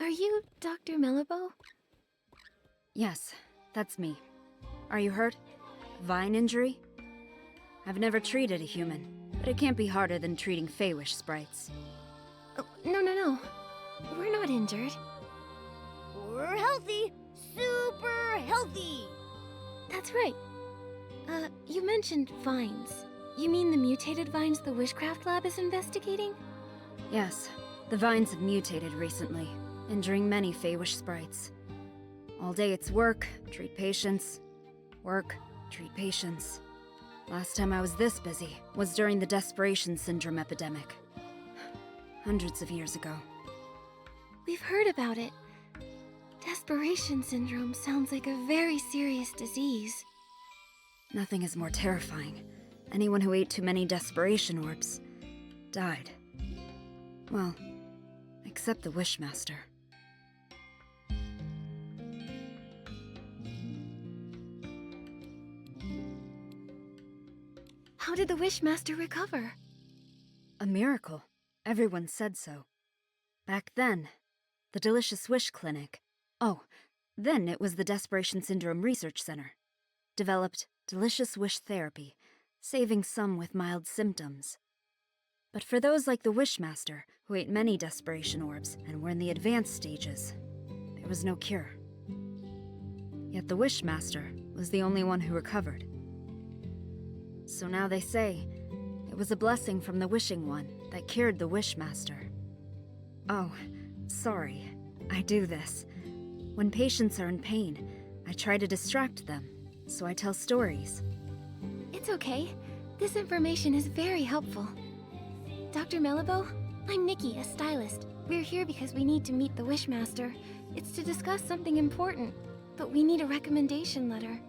Are you Dr. Melibo? Yes, that's me. Are you hurt? Vine injury? I've never treated a human, but it can't be harder than treating Feywish sprites. Oh, no. We're not injured. We're healthy! Super healthy! That's right. You mentioned vines. You mean the mutated vines the Wishcraft Lab is investigating? Yes, the vines have mutated recently, injuring many Feywish sprites. All day it's work, treat patients. Work, treat patients. Last time I was this busy was during the Desperation syndrome epidemic. Hundreds of years ago. We've heard about it. Desperation syndrome sounds like a very serious disease. Nothing is more terrifying. Anyone who ate too many desperation orbs died. Well, except the Wishmaster. How did the Wishmaster recover? A miracle. Everyone said so. Back then, the Delicious Wish Clinic. Oh, then it was the Desperation Syndrome Research Center. Developed Delicious Wish Therapy, saving some with mild symptoms. But for those like the Wishmaster, who ate many desperation orbs and were in the advanced stages, there was no cure. Yet the Wishmaster was the only one who recovered. So now they say, it was a blessing from the Wishing One that cured the Wishmaster. Oh, sorry, I do this. When patients are in pain, I try to distract them, so I tell stories. It's okay. This information is very helpful. Dr. Melibo, I'm Nikki, a stylist. We're here because we need to meet the Wishmaster. It's to discuss something important, but we need a recommendation letter.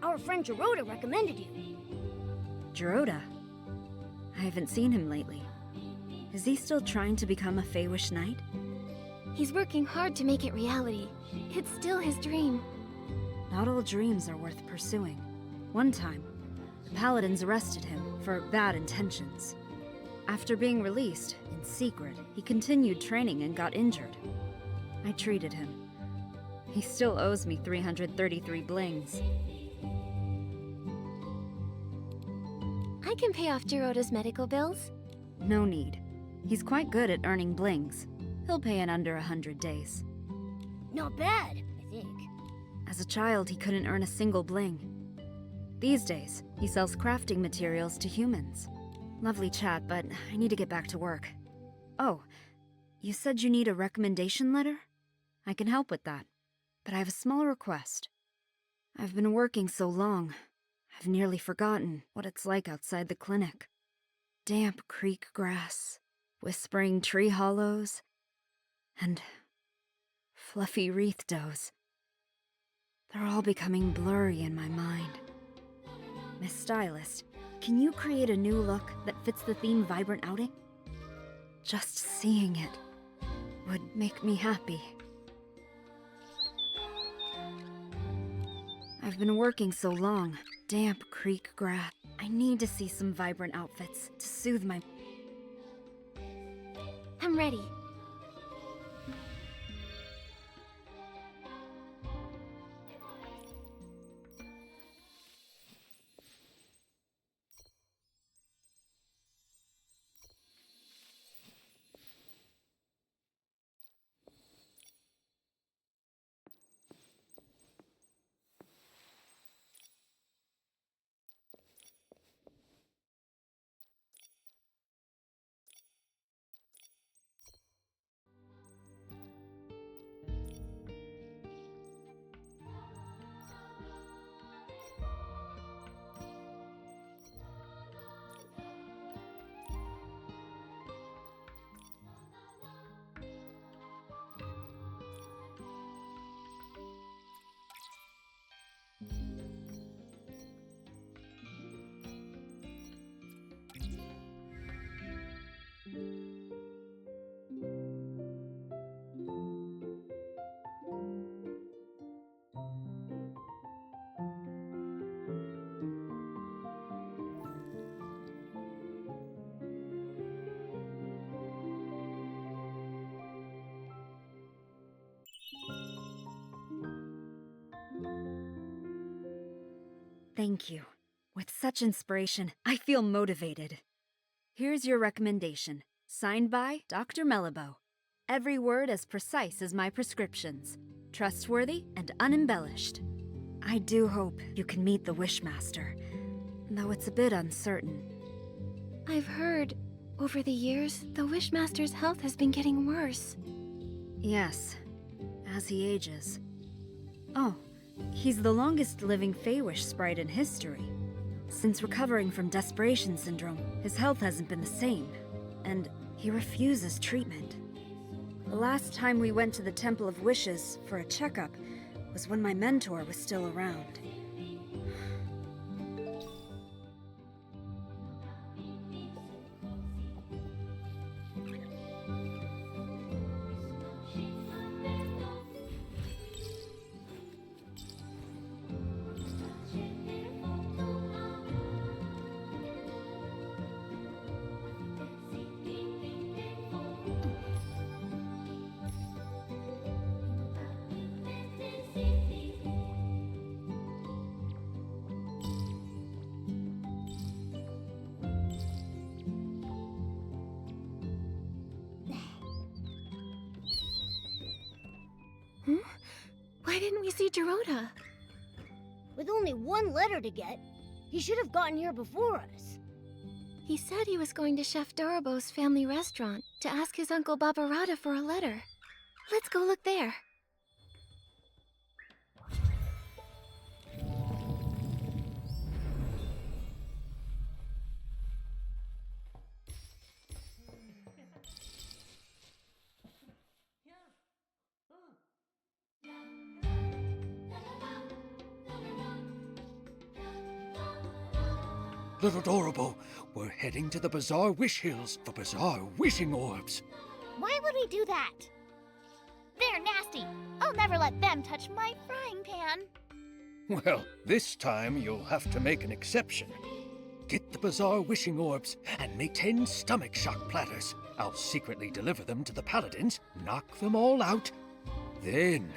Our friend Giroda recommended you. Giroda? I haven't seen him lately. Is he still trying to become a Feywish Knight? He's working hard to make it reality. It's still his dream. Not all dreams are worth pursuing. One time, the Paladins arrested him for bad intentions. After being released, in secret, he continued training and got injured. I treated him. He still owes me 333 blings. I can pay off Giroda's medical bills. No need. He's quite good at earning blings. He'll pay in under 100 days. Not bad, I think. As a child, he couldn't earn a single bling. These days, he sells crafting materials to humans. Lovely chat, but I need to get back to work. Oh, you said you need a recommendation letter? I can help with that, but I have a small request. I've been working so long, I've nearly forgotten what it's like outside the clinic. Damp creek grass, whispering tree hollows, and fluffy wreath doughs. They're all becoming blurry in my mind. Miss Stylist, can you create a new look that fits the theme Vibrant Outing? Just seeing it would make me happy. I've been working so long. Damp creek grass. I need to see some vibrant outfits to soothe my... I'm ready. Thank you. With such inspiration, I feel motivated. Here's your recommendation. Signed by Dr. Melibo. Every word as precise as my prescriptions. Trustworthy and unembellished. I do hope you can meet the Wishmaster, though it's a bit uncertain. I've heard, over the years, the Wishmaster's health has been getting worse. Yes, as he ages. Oh, he's the longest living Feywish sprite in history. Since recovering from Desperation syndrome, his health hasn't been the same, and he refuses treatment. The last time we went to the Temple of Wishes for a checkup was when my mentor was still around. Why didn't we see Giroda? With only one letter to get, he should have gotten here before us. He said he was going to Chef Dorobo's family restaurant to ask his uncle Babarada for a letter. Let's go look there. Little Dorobo, we're heading to the Bazaar Wish Hills for Bazaar Wishing Orbs. Why would we do that? They're nasty. I'll never let them touch my frying pan. Well, this time you'll have to make an exception. Get the Bazaar Wishing Orbs and make 10 stomach shock platters. I'll secretly deliver them to the paladins, knock them all out. Then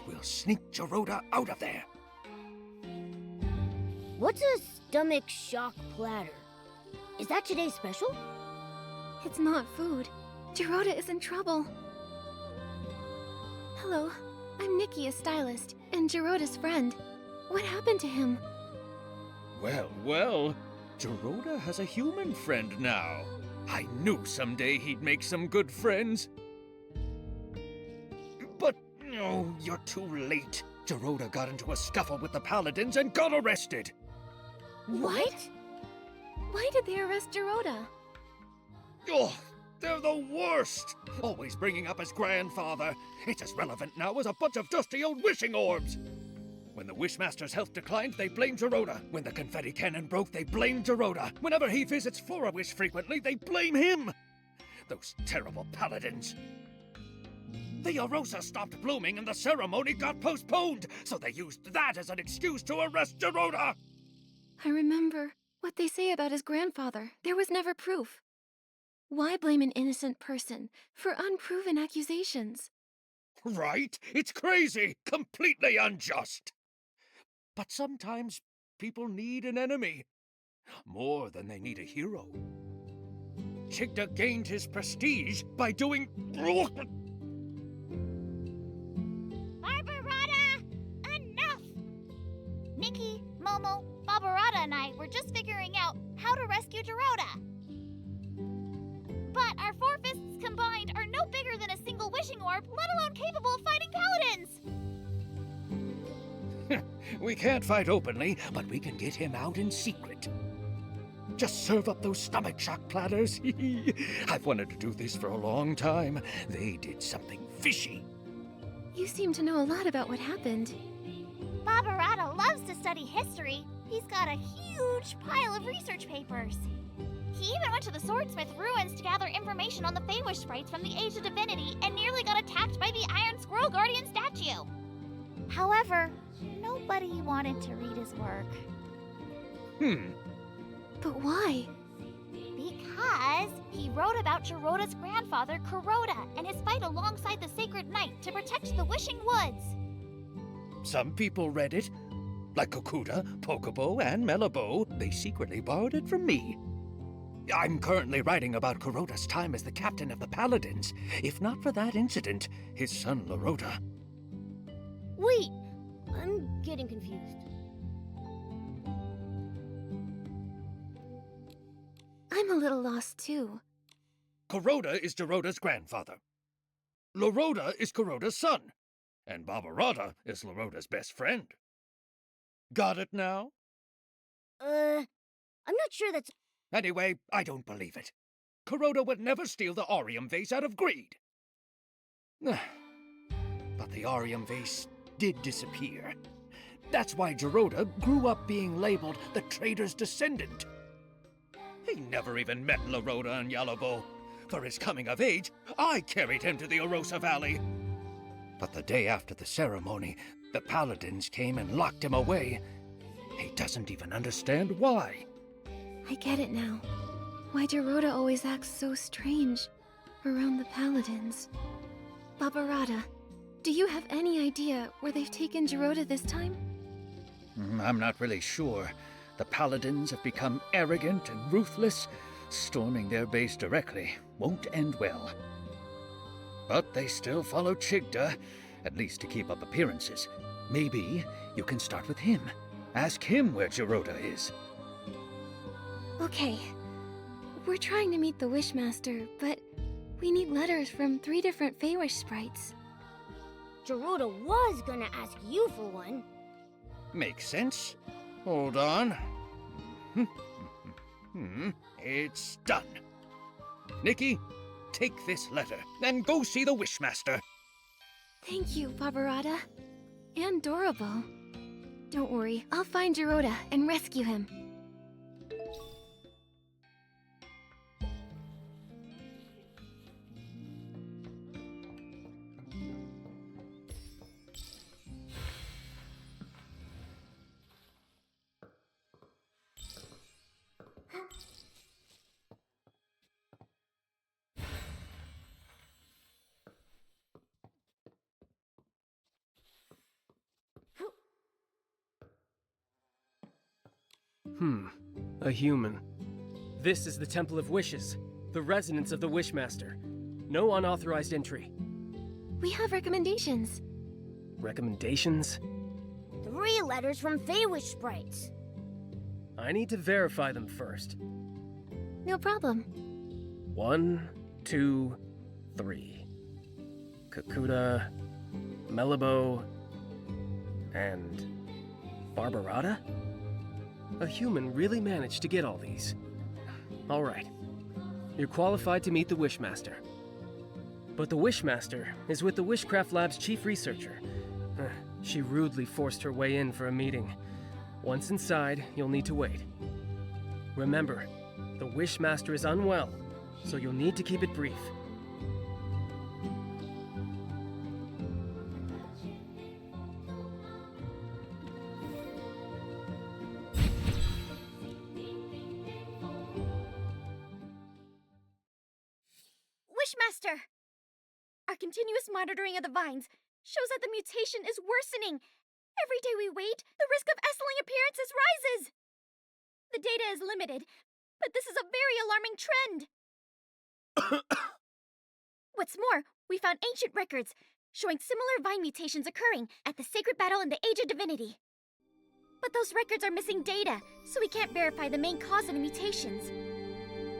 we'll sneak Giroda out of there. What's a stomach shock platter? Is that today's special? It's not food. Giroda is in trouble. Hello, I'm Nikki, a stylist, and Giroda's friend. What happened to him? Well, Giroda has a human friend now. I knew someday he'd make some good friends. But, no, you're too late. Giroda got into a scuffle with the paladins and got arrested. What? Why did they arrest Giroda? Oh, they're the worst! Always bringing up his grandfather. It's as relevant now as a bunch of dusty old wishing orbs. When the Wishmaster's health declined, they blamed Giroda. When the confetti cannon broke, they blamed Giroda. Whenever he visits Flora-Wish frequently, they blame him. Those terrible paladins. The Arosa stopped blooming and the ceremony got postponed, so they used that as an excuse to arrest Giroda. I remember what they say about his grandfather. There was never proof. Why blame an innocent person for unproven accusations? Right? It's crazy! Completely unjust! But sometimes people need an enemy. More than they need a hero. Chigda gained his prestige by doing... Babarada! Enough! Nikki, Momo, Babarada and I were just figuring out how to rescue Giroda. But our 4 fists combined are no bigger than a single wishing orb, let alone capable of fighting paladins! We can't fight openly, but we can get him out in secret. Just serve up those stomach shock platters. I've wanted to do this for a long time. They did something fishy. You seem to know a lot about what happened. Babarada loves to study history. He's got a huge pile of research papers. He even went to the Swordsmith ruins to gather information on the Feywish sprites from the Age of Divinity and nearly got attacked by the Iron Squirrel Guardian statue. However, nobody wanted to read his work. But why? Because he wrote about Giroda's grandfather, Giroda, and his fight alongside the Sacred Knight to protect the Wishing Woods. Some people read it. Like Kokuda, Pokobo, and Melibo, they secretly borrowed it from me. I'm currently writing about Giroda's time as the captain of the Paladins. If not for that incident, his son Giroda. Wait, I'm getting confused. I'm a little lost too. Giroda is Giroda's grandfather. Giroda is Giroda's son. And Babarada is Giroda's best friend. Got it now? I'm not sure that's... Anyway, I don't believe it. Giroda would never steal the Arium vase out of greed. But the Arium vase did disappear. That's why Giroda grew up being labeled the traitor's descendant. He never even met Giroda and Yalobo. For his coming of age, I carried him to the Arosa Valley. But the day after the ceremony, the Paladins came and locked him away. He doesn't even understand why. I get it now. Why Giroda always acts so strange around the Paladins. Babarada, do you have any idea where they've taken Giroda this time? I'm not really sure. The Paladins have become arrogant and ruthless. Storming their base directly won't end well. But they still follow Chigda, at least to keep up appearances. Maybe you can start with him. Ask him where Giroda is. Okay. We're trying to meet the Wishmaster, but we need letters from 3 different Feywish sprites. Giroda was gonna ask you for one. Makes sense. Hold on. It's done. Nikki, take this letter and go see the Wishmaster. Thank you, Babarada. And Dorabo. Don't worry, I'll find Giroda and rescue him. A human. This is the Temple of Wishes, the residence of the Wishmaster. No unauthorized entry. We have recommendations. Recommendations? 3 letters from Feywish sprites. I need to verify them first. No problem. 1, 2, 3. Kokuda, Melibo, and Babarada? A human really managed to get all these. All right. You're qualified to meet the Wishmaster. But the Wishmaster is with the Wishcraft Lab's chief researcher. She rudely forced her way in for a meeting. Once inside, you'll need to wait. Remember, the Wishmaster is unwell, so you'll need to keep it brief. Wishmaster! Our continuous monitoring of the vines shows that the mutation is worsening. Every day we wait, the risk of Esseling appearances rises. The data is limited, but this is a very alarming trend. What's more, we found ancient records showing similar vine mutations occurring at the Sacred Battle in the Age of Divinity. But those records are missing data, so we can't verify the main cause of the mutations.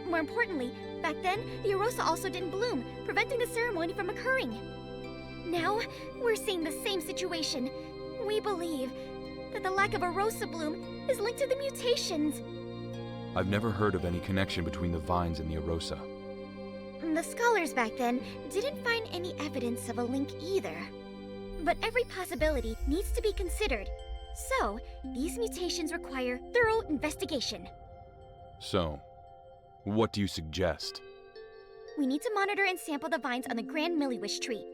More importantly, back then, the Arosa also didn't bloom, preventing the ceremony from occurring. Now, we're seeing the same situation. We believe that the lack of Arosa bloom is linked to the mutations. I've never heard of any connection between the vines and the Arosa. The scholars back then didn't find any evidence of a link either. But every possibility needs to be considered. So, these mutations require thorough investigation. So, what do you suggest? We need to monitor and sample the vines on the Grand Milliwish tree.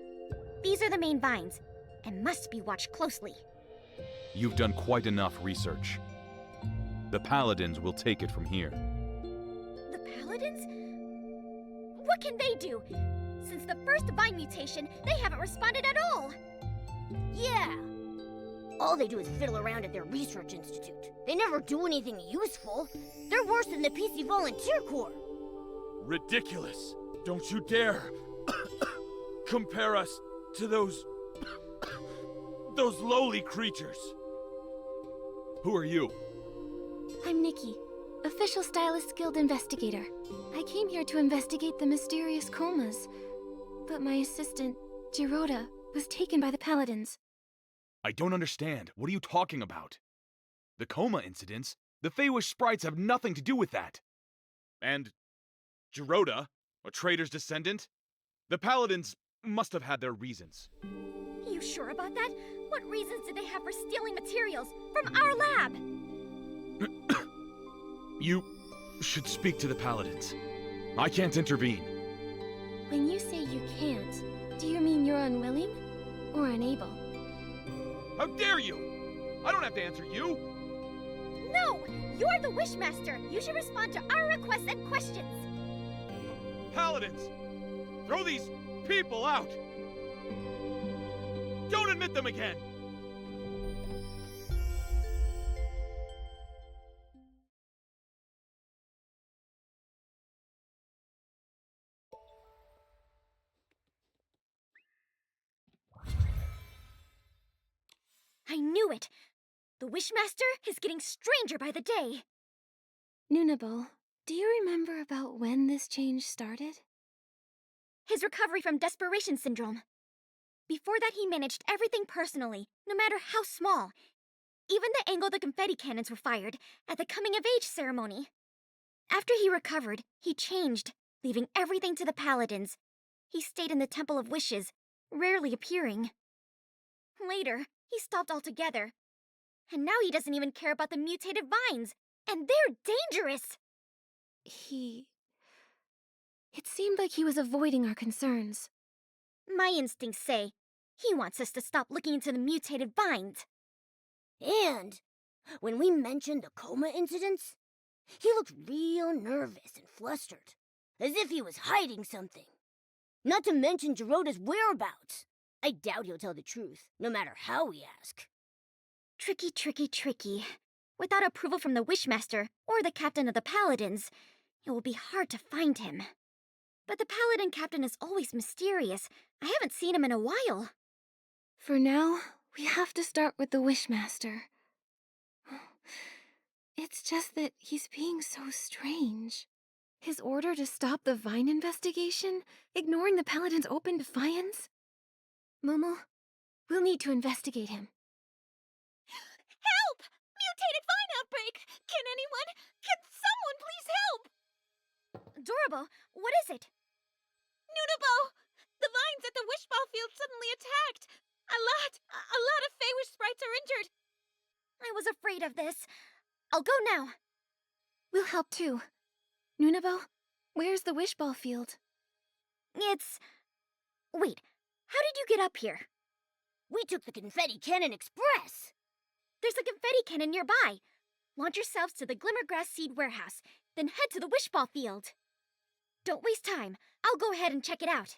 These are the main vines, and must be watched closely. You've done quite enough research. The Paladins will take it from here. The Paladins? What can they do? Since the first vine mutation, they haven't responded at all. Yeah. All they do is fiddle around at their research institute. They never do anything useful. They're worse than the PC Volunteer Corps. Ridiculous. Don't you dare compare us to those lowly creatures. Who are you? I'm Nikki, Official Stylist Guild Investigator. I came here to investigate the mysterious comas, but my assistant, Giroda, was taken by the Paladins. I don't understand. What are you talking about? The coma incidents? The Feywish sprites have nothing to do with that. And Giroda, a traitor's descendant? The Paladins must have had their reasons. You sure about that? What reasons did they have for stealing materials from our lab? You should speak to the Paladins. I can't intervene. When you say you can't, do you mean you're unwilling or unable? How dare you! I don't have to answer you! No! You're the Wishmaster! You should respond to our requests and questions! Paladins! Throw these people out! Don't admit them again! I knew it! The Wishmaster is getting stranger by the day! Nunabo, do you remember about when this change started? His recovery from Desperation syndrome. Before that, he managed everything personally, no matter how small. Even the angle the confetti cannons were fired at the coming-of-age ceremony. After he recovered, he changed, leaving everything to the Paladins. He stayed in the Temple of Wishes, rarely appearing. Later, he stopped altogether. And now he doesn't even care about the mutated vines, and they're dangerous! It seemed like he was avoiding our concerns. My instincts say he wants us to stop looking into the mutated vines. And when we mentioned the coma incidents, he looked real nervous and flustered, as if he was hiding something. Not to mention Giroda's whereabouts. I doubt he'll tell the truth, no matter how we ask. Tricky, tricky, tricky. Without approval from the Wishmaster or the captain of the Paladins, it will be hard to find him. But the Paladin captain is always mysterious. I haven't seen him in a while. For now, we have to start with the Wishmaster. It's just that he's being so strange. His order to stop the Vine investigation, ignoring the Paladin's open defiance? Momo, we'll need to investigate him. Help! Mutated vine outbreak! Can someone please help? Dorabo, what is it? Nunabo! The vines at the Wishball Field suddenly attacked! A lot of Feywish sprites are injured! I was afraid of this. I'll go now. We'll help too. Nunabo, where's the Wishball Field? Wait, how did you get up here? We took the Confetti Cannon Express! There's a confetti cannon nearby. Launch yourselves to the Glimmergrass Seed Warehouse, then head to the Wishball Field. Don't waste time. I'll go ahead and check it out.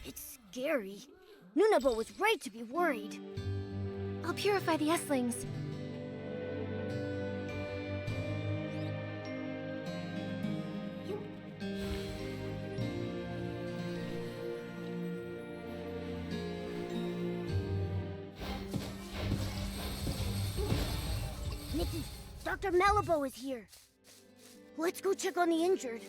It's scary. Nunabo was right to be worried. I'll purify the Esselings. Nikki, Dr. Melibo is here. Let's go check on the injured.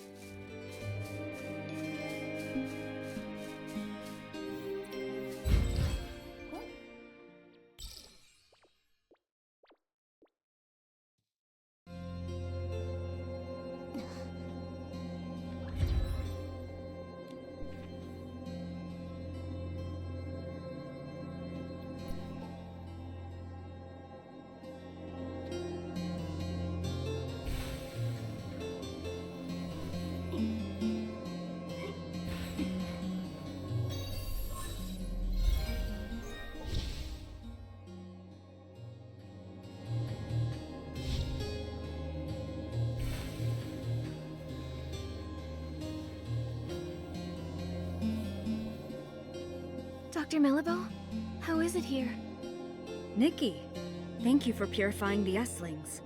Dr. Melibo, how is it here? Nikki, thank you for purifying the Esselings.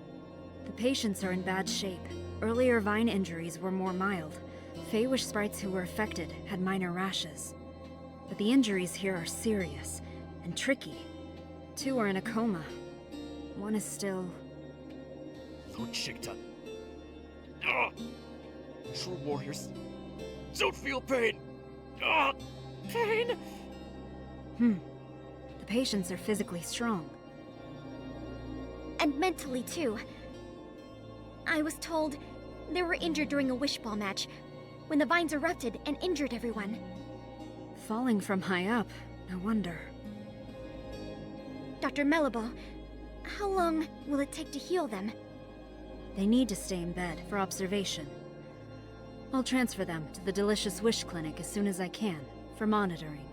The patients are in bad shape. Earlier vine injuries were more mild. Feywish sprites who were affected had minor rashes. But the injuries here are serious and tricky. 2 are in a coma. 1 is still... Shikta. Ah! True warriors don't feel pain. Ah! Pain! The patients are physically strong. And mentally, too. I was told they were injured during a wish ball match, when the vines erupted and injured everyone. Falling from high up, no wonder. Dr. Melibo, how long will it take to heal them? They need to stay in bed for observation. I'll transfer them to the Delicious Wish Clinic as soon as I can, for monitoring.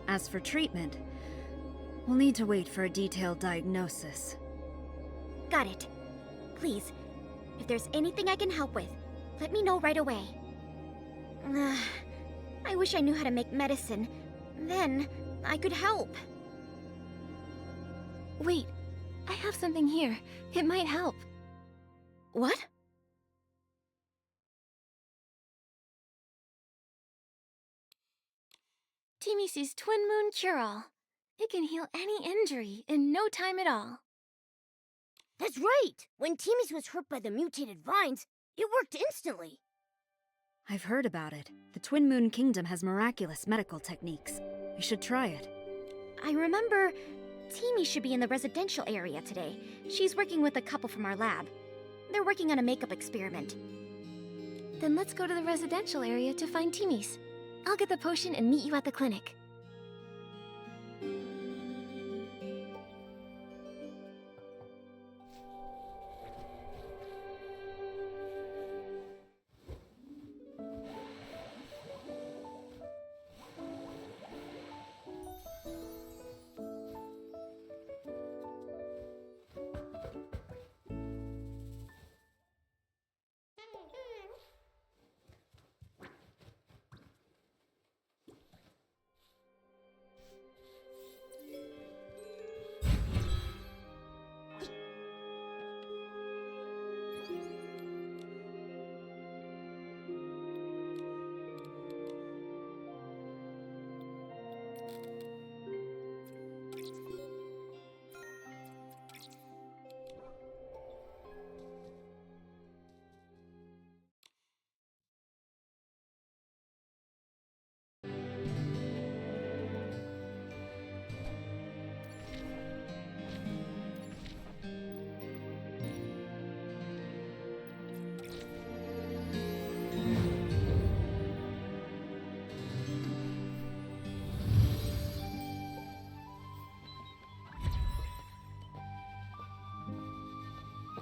As for treatment, we'll need to wait for a detailed diagnosis. Got it. Please, if there's anything I can help with, let me know right away. I wish I knew how to make medicine. Then, I could help. Wait, I have something here. It might help. What? Timis' Twinmoon Cure-All. It can heal any injury in no time at all. That's right! When Timis was hurt by the mutated vines, it worked instantly. I've heard about it. The Twinmoon Kingdom has miraculous medical techniques. We should try it. I remember Timis should be in the residential area today. She's working with a couple from our lab. They're working on a makeup experiment. Then let's go to the residential area to find Timis. I'll get the potion and meet you at the clinic.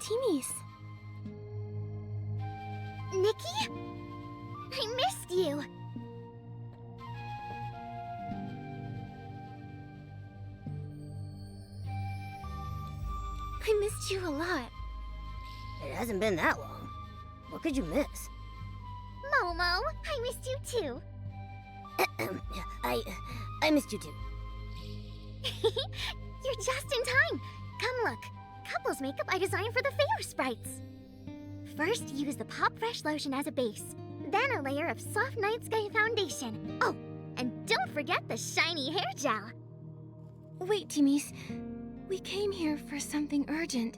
Timis. Nikki? I missed you! I missed you a lot. It hasn't been that long. What could you miss? Momo, I missed you too. I missed you too. You're just in time. Come look. Couples makeup I designed for the Feywish sprites. First, use the Pop Fresh lotion as a base. Then a layer of soft night sky foundation. Oh, and don't forget the shiny hair gel. Wait, Timis. We came here for something urgent.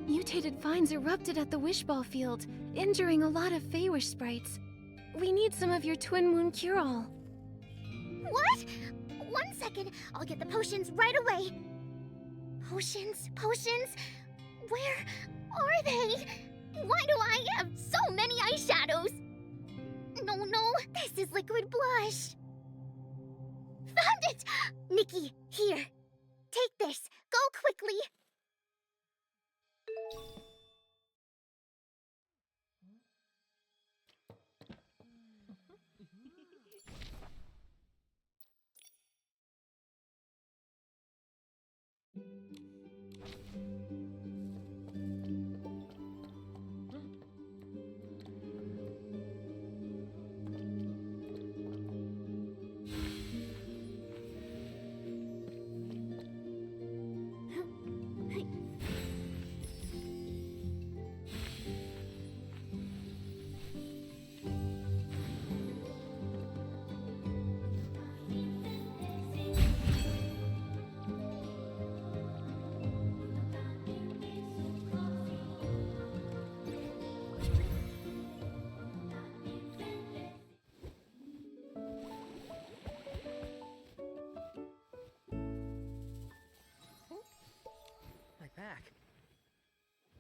Mutated vines erupted at the Wishball field, injuring a lot of Feywish sprites. We need some of your Twinmoon cure-all. What? 1 second, I'll get the potions right away. Potions? Where are they? Why do I have so many eyeshadows? No, this is liquid blush. Found it! Nikki, here. Take this. Go quickly.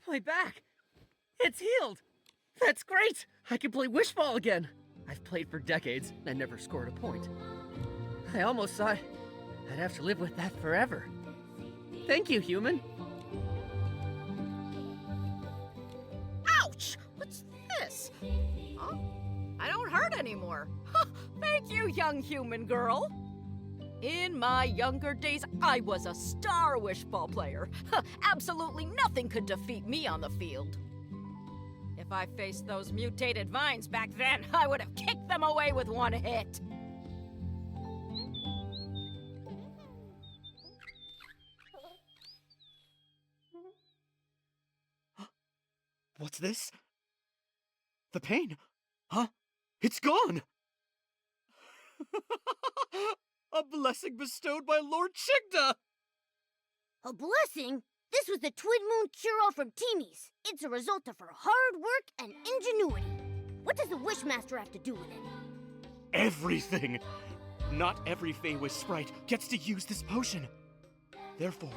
My back! It's healed! That's great! I can play Wishball again! I've played for decades and never scored a point. I almost thought I'd have to live with that forever. Thank you, human. Ouch! What's this? Huh? I don't hurt anymore. Thank you, young human girl. In my younger days, I was a star Wishball player. Absolutely nothing could defeat me on the field. If I faced those mutated vines back then, I would have kicked them away with one hit. What's this? The pain? Huh? It's gone! A blessing bestowed by Lord Chigda! A blessing? This was the Twinmoon cure-all from Timis. It's a result of her hard work and ingenuity. What does the Wishmaster have to do with it? Everything! Not every Feywish sprite gets to use this potion. Therefore,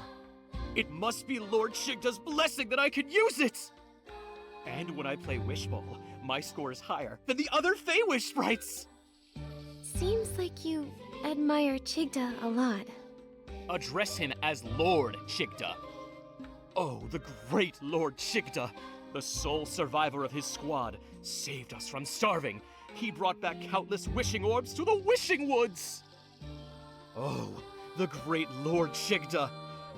it must be Lord Chigda's blessing that I can use it! And when I play Wishball, my score is higher than the other Feywish sprites! Seems like you admire Chigda a lot. Address him as Lord Chigda. Oh, the great Lord Chigda, the sole survivor of his squad, saved us from starving. He brought back countless wishing orbs to the wishing woods. Oh, the great Lord Chigda.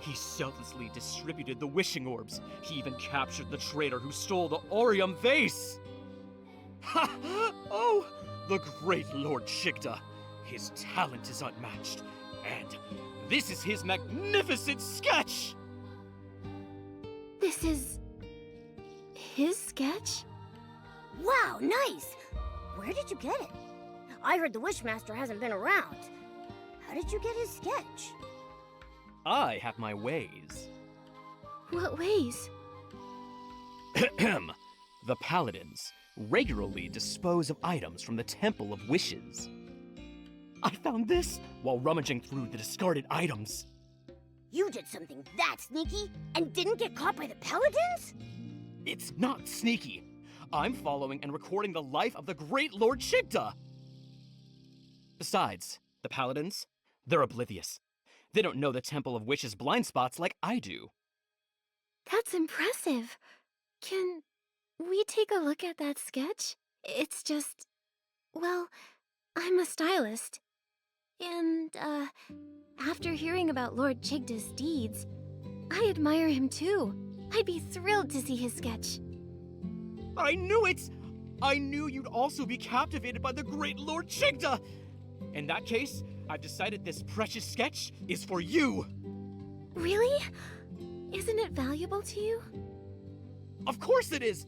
He selflessly distributed the wishing orbs. He even captured the traitor who stole the Orium vase. Ha! Oh, the great Lord Chigda. His talent is unmatched. And this is his magnificent sketch! This is... his sketch? Wow, nice! Where did you get it? I heard the Wishmaster hasn't been around. How did you get his sketch? I have my ways. What ways? The Paladins regularly dispose of items from the Temple of Wishes. I found this while rummaging through the discarded items. You did something that sneaky and didn't get caught by the Paladins? It's not sneaky. I'm following and recording the life of the great Lord Chigda. Besides, the Paladins, they're oblivious. They don't know the Temple of Wishes blind spots like I do. That's impressive. Can we take a look at that sketch? It's just... well, I'm a stylist. And, after hearing about Lord Chigda's deeds, I admire him too. I'd be thrilled to see his sketch. I knew it! I knew you'd also be captivated by the great Lord Chigda! In that case, I've decided this precious sketch is for you! Really? Isn't it valuable to you? Of course it is!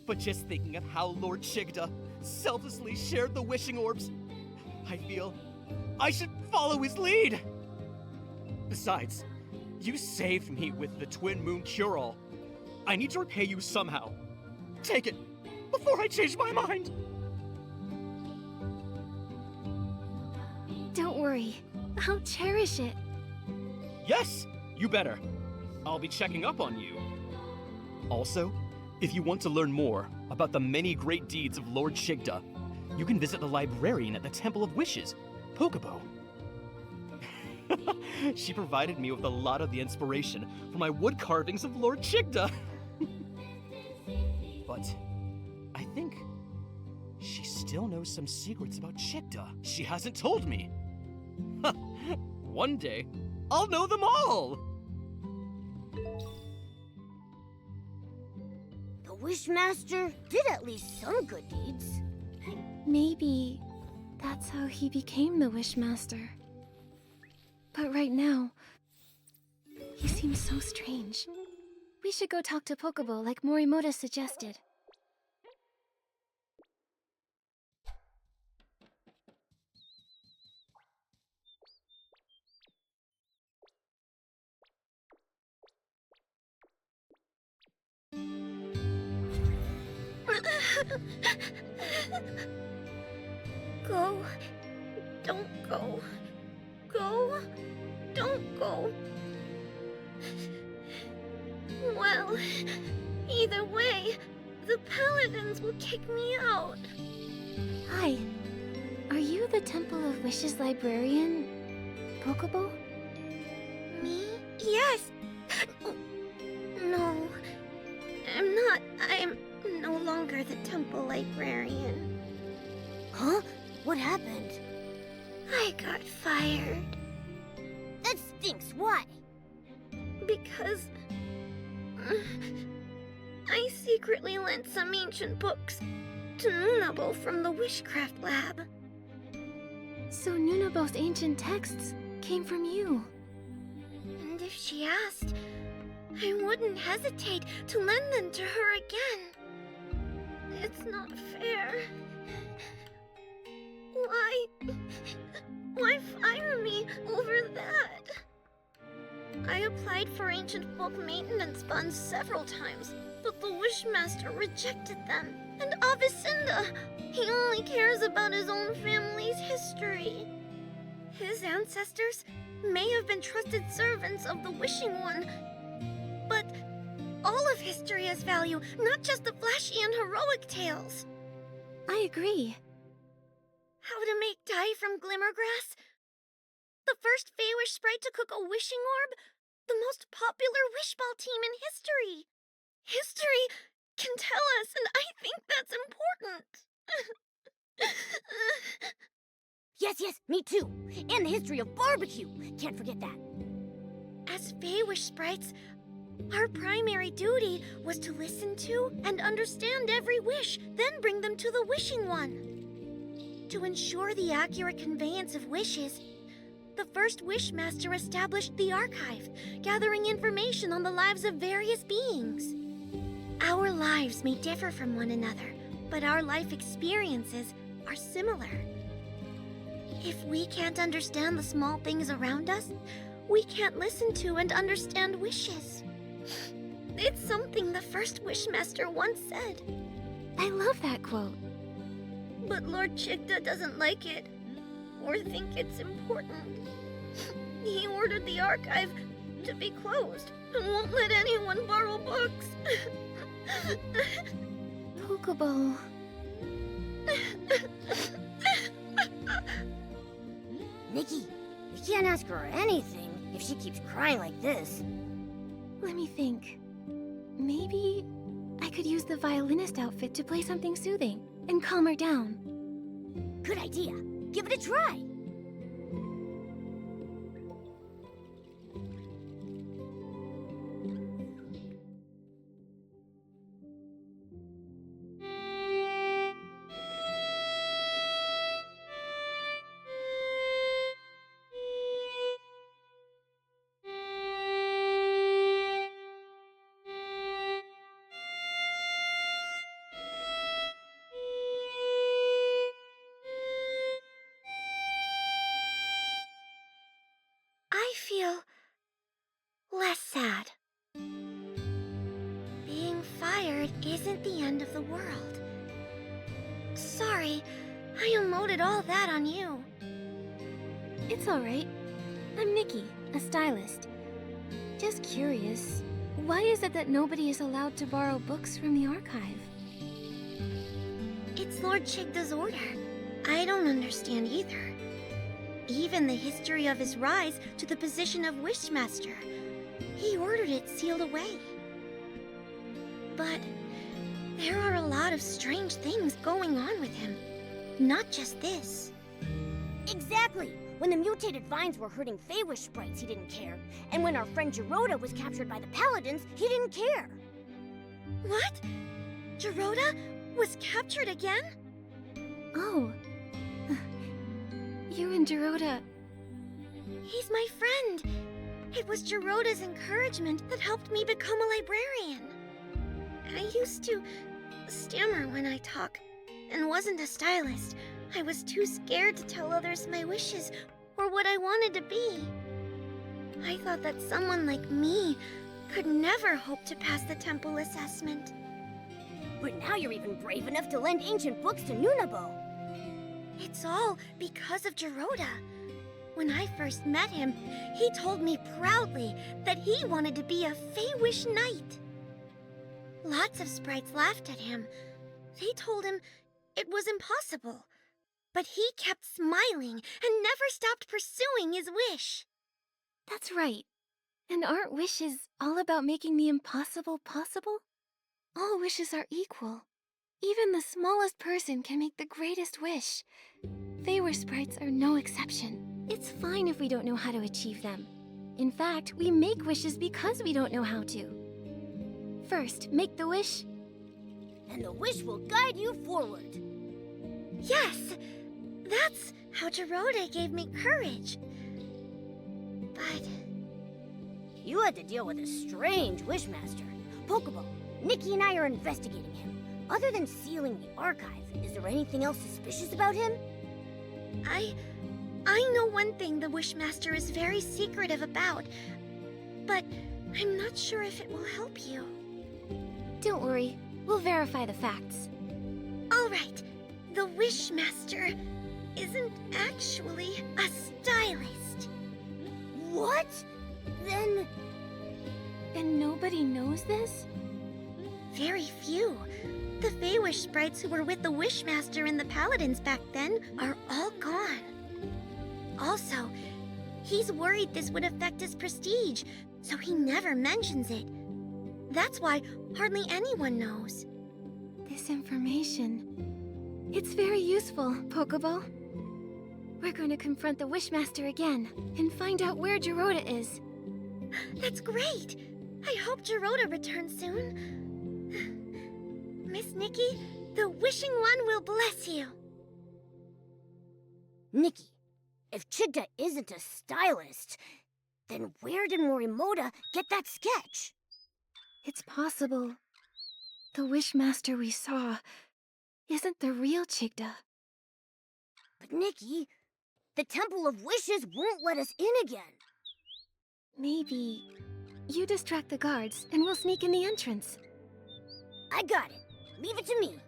But just thinking of how Lord Chigda selflessly shared the wishing orbs, I feel I should follow his lead! Besides, you saved me with the Twinmoon cure-all. I need to repay you somehow. Take it, before I change my mind! Don't worry. I'll cherish it. Yes, you better. I'll be checking up on you. Also, if you want to learn more about the many great deeds of Lord Shigda, you can visit the librarian at the Temple of Wishes, Pokobo. She provided me with a lot of the inspiration for my wood carvings of Lord Shigda. But I think she still knows some secrets about Shigda she hasn't told me. One day, I'll know them all! The Wishmaster did at least some good deeds. Maybe that's how he became the Wishmaster. But right now, he seems so strange. We should go talk to Pokobo like Morimoda suggested. Go. Don't go. Go. Don't go. Well, either way, the Paladins will kick me out. Hi. Are you the Temple of Wishes librarian, Pokobo? Me? Yes. No. I'm not. I'm no longer the temple librarian. Huh? What happened? I got fired. That stinks. Why? Because I secretly lent some ancient books to Nunabo from the Wishcraft Lab. So Nunabo's ancient texts came from you. And if she asked, I wouldn't hesitate to lend them to her again. It's not fair. Why fire me over that? I applied for ancient book maintenance funds several times, but the Wishmaster rejected them. And Avicenda, he only cares about his own family's history. His ancestors may have been trusted servants of the Wishing One, but all of history has value, not just the flashy and heroic tales. I agree. How to make dye from glimmergrass? The first Feywish sprite to cook a wishing orb? The most popular wishball team in history. History can tell us, and I think that's important. Yes, me too. And the history of barbecue. Can't forget that. As Feywish sprites, our primary duty was to listen to and understand every wish, then bring them to the Wishing One. To ensure the accurate conveyance of wishes, the first Wishmaster established the archive, gathering information on the lives of various beings. Our lives may differ from one another, but our life experiences are similar. If we can't understand the small things around us, we can't listen to and understand wishes. It's something the first Wishmaster once said. I love that quote. But Lord Shigda doesn't like it, or think it's important. He ordered the archive to be closed and won't let anyone borrow books. Pokobo. Nikki, you can't ask her anything if she keeps crying like this. Let me think. Maybe I could use the violinist outfit to play something soothing and calm her down. Good idea. Give it a try. isn't the end of the world. Sorry, I unloaded all that on you. It's alright. I'm Nikki, a stylist. Just curious, why is it that nobody is allowed to borrow books from the archive? It's Lord Chigda's order. I don't understand either. Even the history of his rise to the position of Wishmaster, he ordered it sealed away. But there are a lot of strange things going on with him. Not just this. Exactly! When the mutated vines were hurting Feywish sprites, he didn't care. And when our friend Giroda was captured by the Paladins, he didn't care. What? Giroda was captured again? Oh. You and Giroda... He's my friend. It was Giroda's encouragement that helped me become a librarian. I used to stammer when I talk, and wasn't a stylist. I was too scared to tell others my wishes or what I wanted to be. I thought that someone like me could never hope to pass the temple assessment. But now you're even brave enough to lend ancient books to Nunabo. It's all because of Giroda. When I first met him, he told me proudly that he wanted to be a Feywish knight. Lots of sprites laughed at him. They told him it was impossible. But he kept smiling and never stopped pursuing his wish. That's right. And aren't wishes all about making the impossible possible? All wishes are equal. Even the smallest person can make the greatest wish. Feywish sprites are no exception. It's fine if we don't know how to achieve them. In fact, we make wishes because we don't know how to. First, make the wish. And the wish will guide you forward. Yes! That's how Giroda gave me courage. But... you had to deal with a strange Wishmaster. Pokobo, Nikki and I are investigating him. Other than sealing the archive, is there anything else suspicious about him? I know one thing the Wishmaster is very secretive about, but I'm not sure if it will help you. Don't worry, we'll verify the facts. All right, the Wishmaster isn't actually a stylist. What? Then nobody knows this? Very few. The Feywish sprites who were with the Wishmaster and the Paladins back then are all gone. Also, he's worried this would affect his prestige, so he never mentions it. That's why hardly anyone knows. This information... it's very useful, Pokobo. We're going to confront the Wishmaster again and find out where Giroda is. That's great! I hope Giroda returns soon. Miss Nikki, the Wishing One will bless you. Nikki, if Chigda isn't a stylist, then where did Morimoda get that sketch? It's possible the Wishmaster we saw isn't the real Chigda. But Nikki, the Temple of Wishes won't let us in again. Maybe you distract the guards and we'll sneak in the entrance. I got it. Leave it to me.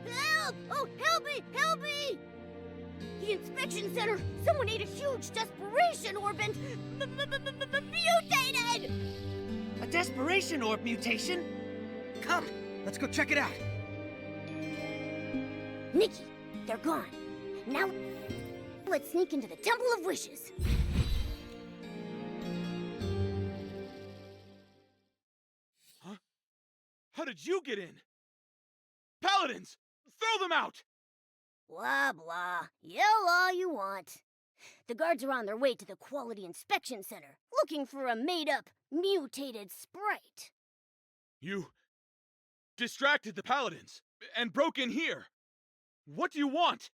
Help! Oh, help me! Help me! The inspection center! Someone ate a huge Desperation orb and mutated! A Desperation orb mutation? Come, let's go check it out. Nikki, they're gone. Now, let's sneak into the Temple of Wishes. Huh? How did you get in? Paladins! Throw them out! Blah, blah. Yell all you want. The guards are on their way to the Quality Inspection Center, looking for a made-up, mutated sprite. You distracted the Paladins and broke in here. What do you want?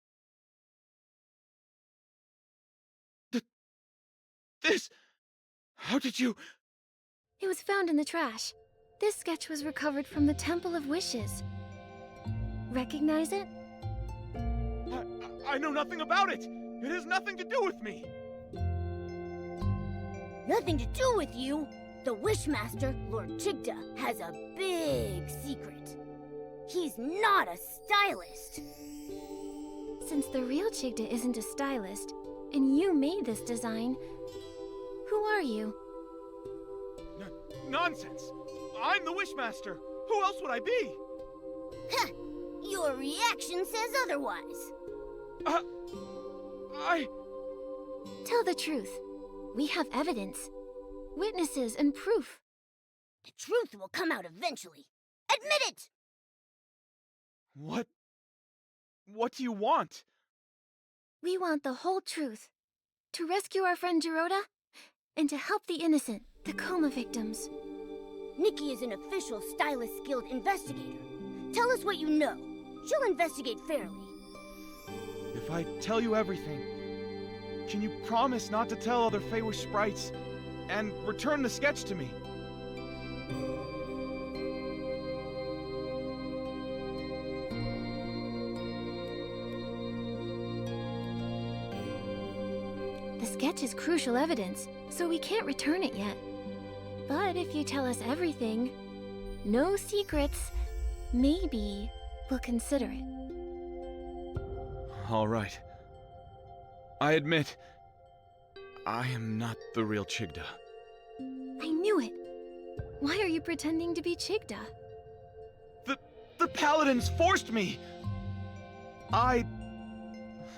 This... How did you... It was found in the trash. This sketch was recovered from the Temple of Wishes. Recognize it? I know nothing about it! It has nothing to do with me! Nothing to do with you? The Wishmaster, Lord Chigda, has a big secret. He's not a stylist. Since the real Chigda isn't a stylist, and you made this design, who are you? Nonsense! I'm the Wishmaster! Who else would I be? Heh! Your reaction says otherwise. Tell the truth. We have evidence, witnesses, and proof. The truth will come out eventually. Admit it! What do you want? We want the whole truth. To rescue our friend Giroda, and to help the innocent, the coma victims. Nikki is an official Stylist Guild investigator. Tell us what you know. She'll investigate fairly. If I tell you everything, can you promise not to tell other Feywish sprites and return the sketch to me? The sketch is crucial evidence, so we can't return it yet. But if you tell us everything, no secrets, maybe we'll consider it. All right. I admit, I am not the real Chigda. I knew it. Why are you pretending to be Chigda? The paladins forced me! I,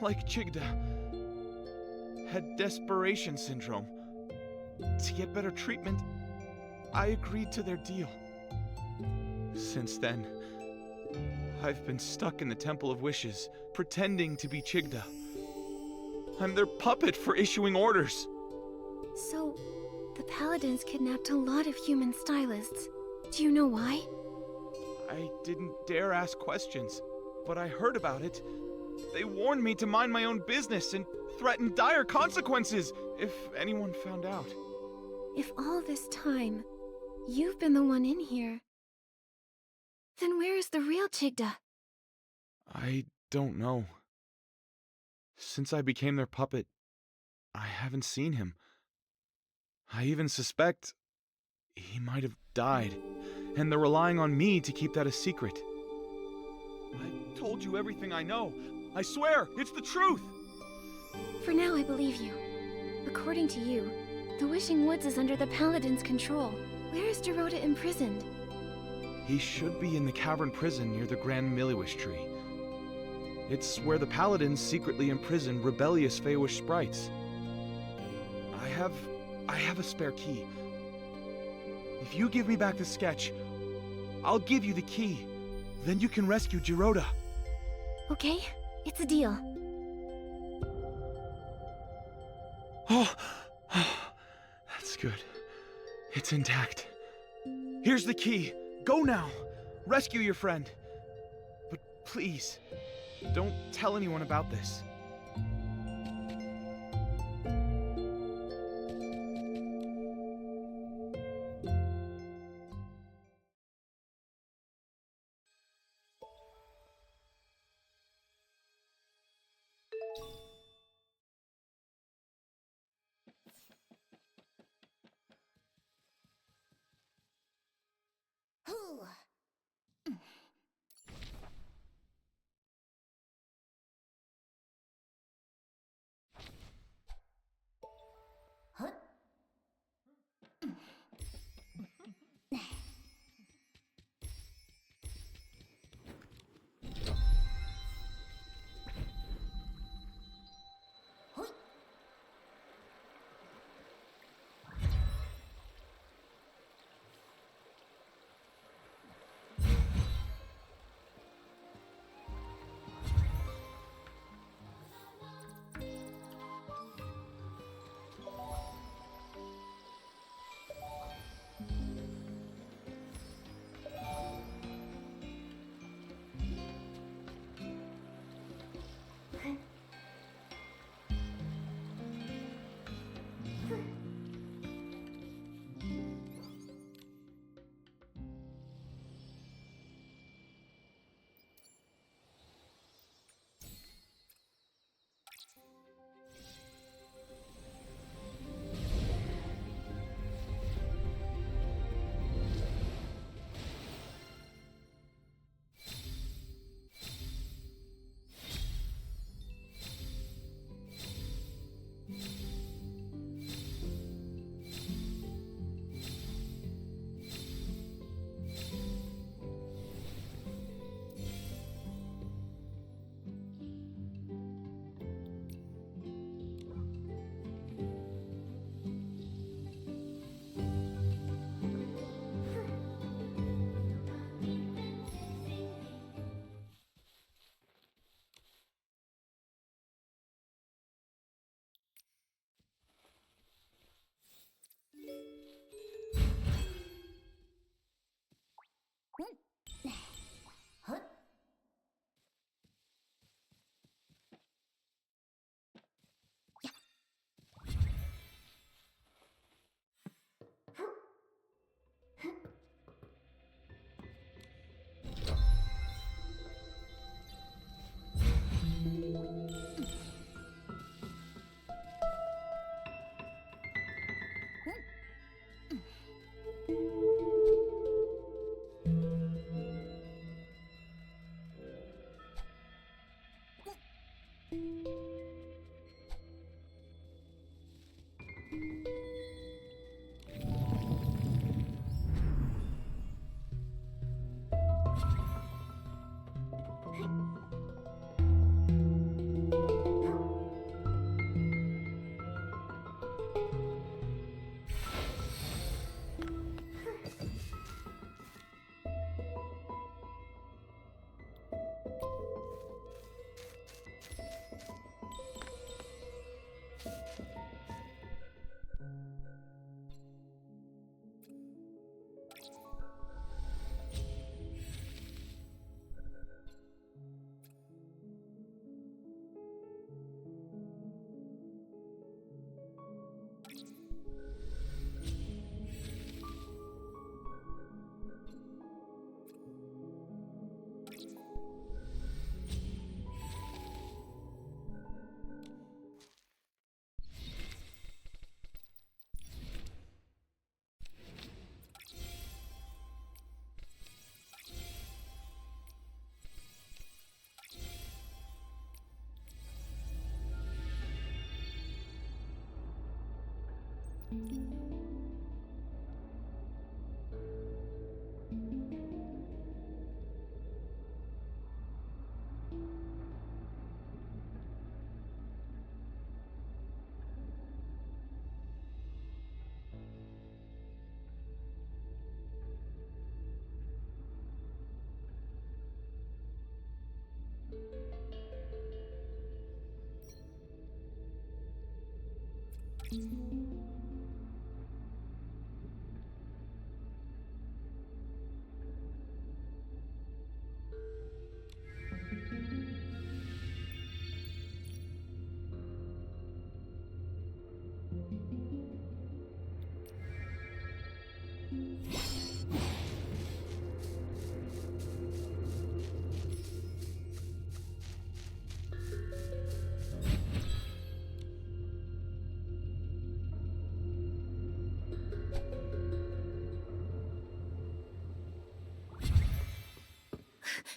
like Chigda, had Desperation syndrome. To get better treatment, I agreed to their deal. Since then, I've been stuck in the Temple of Wishes, pretending to be Chigda. I'm their puppet for issuing orders. So, the Paladins kidnapped a lot of human stylists. Do you know why? I didn't dare ask questions, but I heard about it. They warned me to mind my own business and threatened dire consequences if anyone found out. If all this time, you've been the one in here, then where is the real Chigda? I don't know. Since I became their puppet, I haven't seen him. I even suspect he might have died, and they're relying on me to keep that a secret. I told you everything I know. I swear, it's the truth! For now, I believe you. According to you, the Wishing Woods is under the Paladins' control. Where is Giroda imprisoned? He should be in the cavern prison near the Grand Miliwish tree. It's where the Paladins secretly imprison rebellious Feywish sprites. I have a spare key. If you give me back the sketch, I'll give you the key. Then you can rescue Giroda. Okay, it's a deal. Oh, that's good. It's intact. Here's the key. Go now. Rescue your friend. But please, don't tell anyone about this.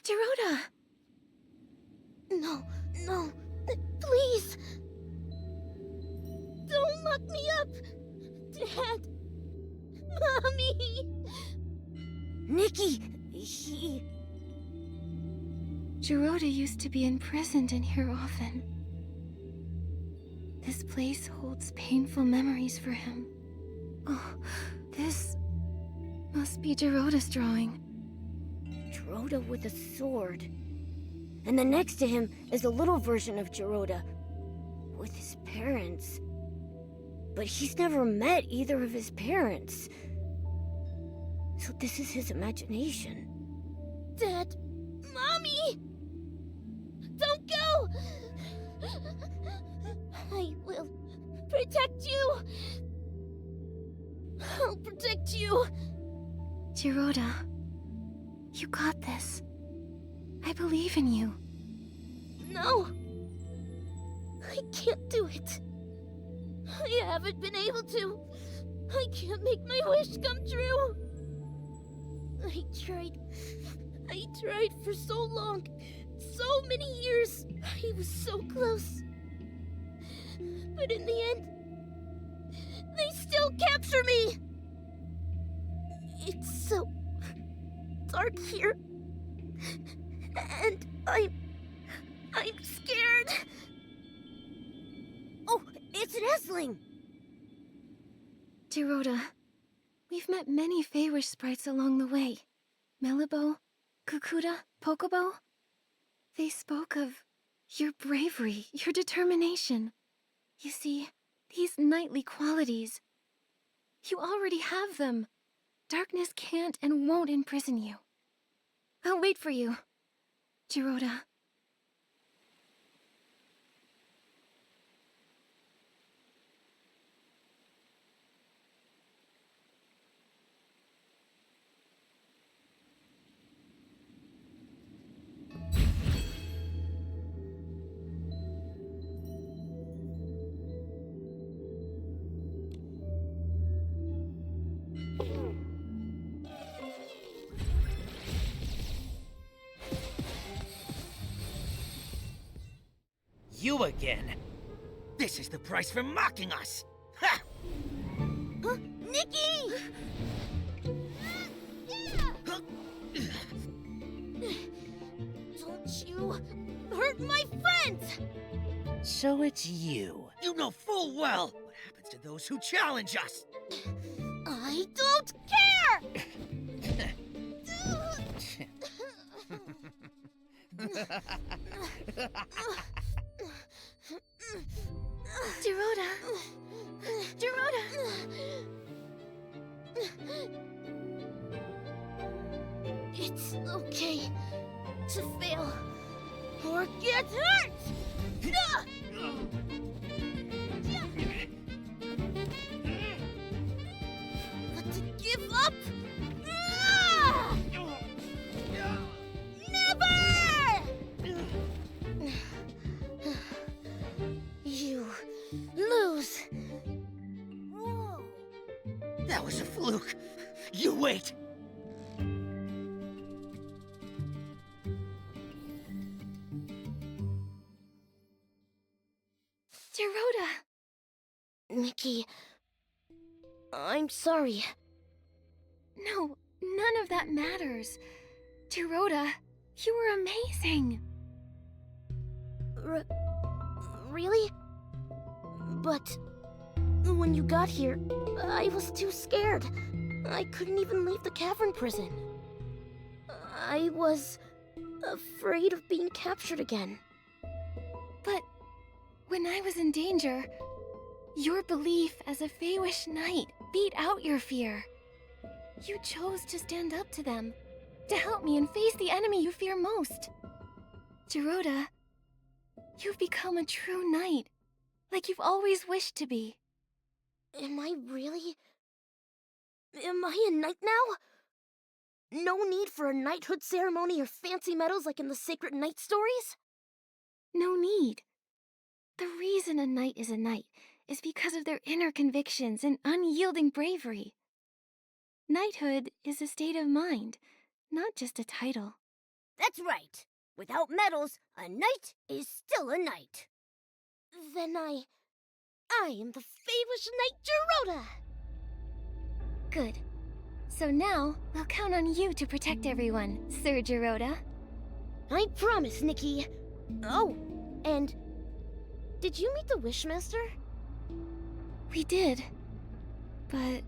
Giroda! No, no, please! Don't lock me up! Dad! Mommy! Nikki, he... Giroda used to be imprisoned in here often. This place holds painful memories for him. Oh, this must be Giroda's drawing. Giroda with a sword. And then next to him is a little version of Giroda with his parents. But he's never met either of his parents. So this is his imagination. Dad! Mommy! Don't go! I will protect you! I'll protect you! Giroda, you got this. I believe in you. No! I can't do it. I haven't been able to. I can't make my wish come true. I tried for so long. So many years. I was so close. But in the end, they still capture me. It's so dark here. And I'm scared. Oh, it's an Esseling! Giroda, we've met many Feywish sprites along the way. Melibo, Kukuda, Pokobo. They spoke of your bravery, your determination. You see, these knightly qualities, you already have them. Darkness can't and won't imprison you. I'll wait for you, Giroda. You again? This is the price for mocking us! Ha! Huh? Nikki! Don't you hurt my friends! So it's you. You know full well what happens to those who challenge us! I don't care! Giroda! Giroda! It's okay to fail or get hurt! But to give up? Never! You lose. Whoa. That was a fluke. You wait. Giroda! Nikki, I'm sorry. No, none of that matters. Giroda, you were amazing. Really? But when you got here, I was too scared. I couldn't even leave the cavern prison. I was afraid of being captured again. But when I was in danger, your belief as a Feywish knight beat out your fear. You chose to stand up to them, to help me and face the enemy you fear most. Giroda, you've become a true knight, like you've always wished to be. Am I really? Am I a knight now? No need for a knighthood ceremony or fancy medals like in the sacred knight stories? No need. The reason a knight is because of their inner convictions and unyielding bravery. Knighthood is a state of mind, not just a title. That's right. Without medals, a knight is still a knight. Then I am the Feywish Knight Giroda! Good. So now, we'll count on you to protect everyone, Sir Giroda. I promise, Nikki. Oh, and did you meet the Wishmaster? We did. But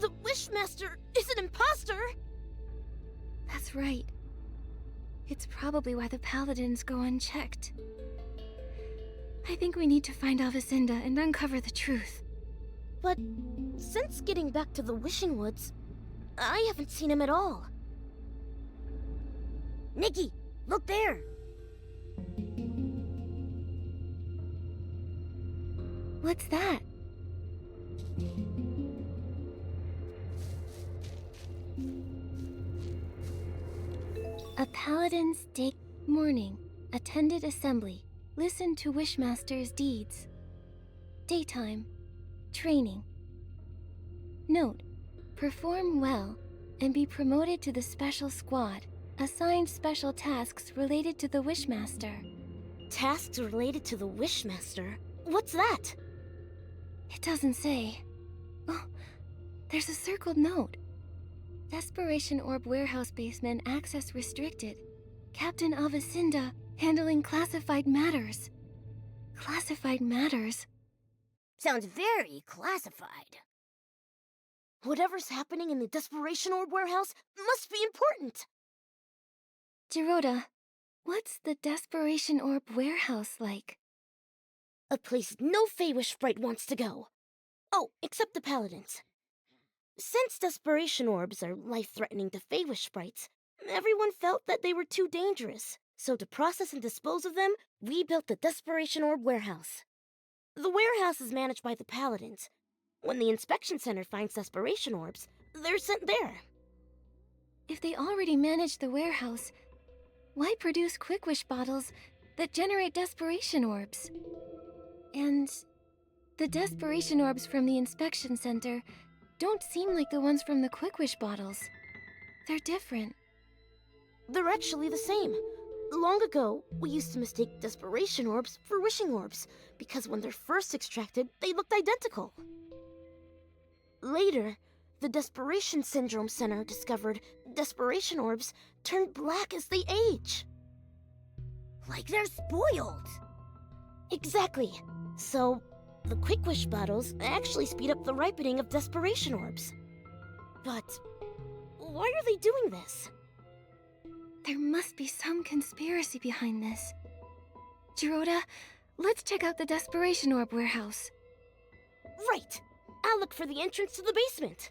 the Wishmaster is an imposter! that's right. It's probably why the paladins go unchecked. I think we need to find Avicenda and uncover the truth. But since getting back to the Wishing Woods, I haven't seen him at all. Nikki, look there! What's that? A paladin's day morning, attended assembly, listened to Wishmaster's deeds. Daytime, training. Note, perform well and be promoted to the special squad, assigned special tasks related to the Wishmaster. Tasks related to the Wishmaster? What's that? It doesn't say. Oh, there's a circled note. Desperation Orb Warehouse Basement access restricted. Captain Avicenda handling classified matters. Classified matters? Sounds very classified. Whatever's happening in the Desperation Orb Warehouse must be important! Giroda, what's the Desperation Orb Warehouse like? A place no Feywish sprite wants to go. Oh, except the Paladins. Since Desperation Orbs are life-threatening to Feywish sprites, everyone felt that they were too dangerous. So to process and dispose of them, we built the Desperation Orb Warehouse. The warehouse is managed by the Paladins. When the inspection center finds Desperation Orbs, they're sent there. If they already manage the warehouse, why produce Quick Wish bottles that generate Desperation Orbs? And the Desperation Orbs from the inspection center don't seem like the ones from the Quick Wish bottles. They're different. They're actually the same. Long ago, we used to mistake Desperation Orbs for Wishing Orbs, because when they're first extracted, they looked identical. Later, the Desperation Syndrome Center discovered Desperation Orbs turn black as they age. Like they're spoiled. Exactly. So, the Quick Wish bottles actually speed up the ripening of Desperation Orbs. But why are they doing this? There must be some conspiracy behind this. Giroda, let's check out the Desperation Orb warehouse. Right! I'll look for the entrance to the basement.